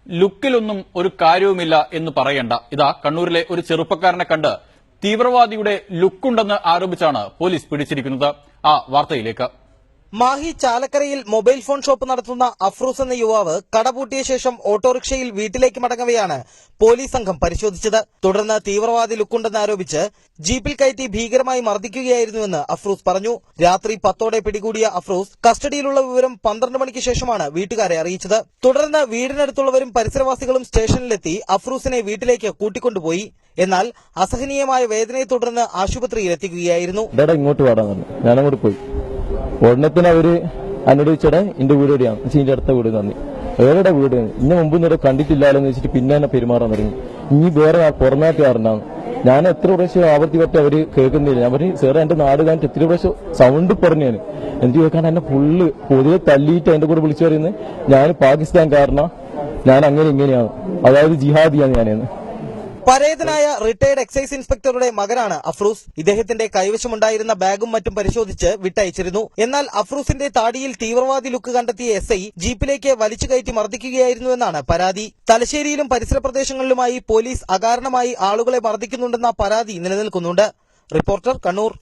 ലുക്കിലൊന്നും ഒരു കാര്യവുമില്ല എന്ന് പറയണ്ട. ഇതാ കണ്ണൂരിലെ ഒരു ചെറുപ്പക്കാരനെ കണ്ട് തീവ്രവാദിയുടെ ലുക്കുണ്ടെന്ന് ആരോപിച്ചാണ് പോലീസ് പിടിച്ചിരിക്കുന്നത്. ആ വാർത്തയിലേക്ക്. മാഹി ചാലക്കരയിൽ മൊബൈൽ ഫോൺ ഷോപ്പ് നടത്തുന്ന അഫ്രൂസ് എന്ന യുവാവ് കടപൂട്ടിയ ശേഷം ഓട്ടോറിക്ഷയിൽ വീട്ടിലേക്ക് മടങ്ങവെയാണ് പോലീസ് സംഘം പരിശോധിച്ചത്. തുടർന്ന് തീവ്രവാദി ലുക്കുണ്ടെന്ന് ആരോപിച്ച് ജീപ്പിൽ കയറ്റി ഭീകരമായി മർദ്ദിക്കുകയായിരുന്നുവെന്ന് അഫ്രൂസ് പറഞ്ഞു. രാത്രി 10ഓടെ പിടികൂടിയ അഫ്രൂസ് കസ്റ്റഡിയിലുള്ള വിവരം 12 മണിക്ക് ശേഷമാണ് വീട്ടുകാരെ അറിയിച്ചത്. തുടർന്ന് വീടിനടുത്തുള്ളവരും പരിസരവാസികളും സ്റ്റേഷനിലെത്തി അഫ്രൂസിനെ വീട്ടിലേക്ക് കൂട്ടിക്കൊണ്ടുപോയി. എന്നാൽ അസഹനീയമായ വേദനയെ തുടർന്ന് ആശുപത്രിയിൽ എത്തിക്കുകയായിരുന്നു. ഞാനങ്ങോട്ട് പോയി. ഒരെണ്ണത്തിന് അവര് എന്നോട് ചോദിച്ചടെ എന്റെ വീട് എവിടെയാണ്, ഇതിന്റെ അടുത്ത വീട് നന്ദി വേറെ വീട് ഇന്നെ മുമ്പ് ഇന്നോട് കണ്ടിട്ടില്ലാലോ എന്ന് വെച്ചിട്ട് പിന്നെ എന്നെ പെരുമാറാൻ തുടങ്ങി. ഇനി വേറെ പുറനാട്ടുകാരനാണ്. ഞാൻ എത്ര പ്രാവശ്യം ആവർത്തി പറ്റി അവര് കേൾക്കുന്നില്ല. ഞാൻ പറയും സാറേ എന്റെ നാട് കാണിട്ട് എത്ര പ്രാവശ്യം സൗണ്ട് പറഞ്ഞാണ്. എനിക്ക് ചോദിക്കാൻ എന്നെ ഫുള്ള് പൊതുവെ തല്ലിയിട്ട് എന്റെ കൂടെ വിളിച്ചു പറയുന്നത് ഞാൻ പാകിസ്ഥാൻകാരനാ, ഞാൻ അങ്ങനെ ഇങ്ങനെയാണ്, അതായത് ജിഹാദിയാണ് ഞാനെന്ന്. പരേതനായ റിട്ടയർഡ് എക്സൈസ് ഇൻസ്പെക്ടറുടെ മകനാണ് അഫ്രൂസ്. ഇദ്ദേഹത്തിന്റെ കൈവശമുണ്ടായിരുന്ന ബാഗും മറ്റും പരിശോധിച്ച് വിട്ടയച്ചിരുന്നു. എന്നാൽ അഫ്രൂസിന്റെ താടിയിൽ തീവ്രവാദി ലുക്ക് കണ്ടെത്തിയ എസ്ഐ ജീപ്പിലേക്ക് വലിച്ചു കയറ്റി മർദ്ദിക്കുകയായിരുന്നുവെന്നാണ് പരാതി. തലശ്ശേരിയിലും പരിസര പ്രദേശങ്ങളിലുമായി പോലീസ് അകാരണമായി ആളുകളെ മർദ്ദിക്കുന്നുണ്ടെന്ന പരാതി നിലനിൽക്കുന്നുണ്ട്. റിപ്പോർട്ടർ, കണ്ണൂർ.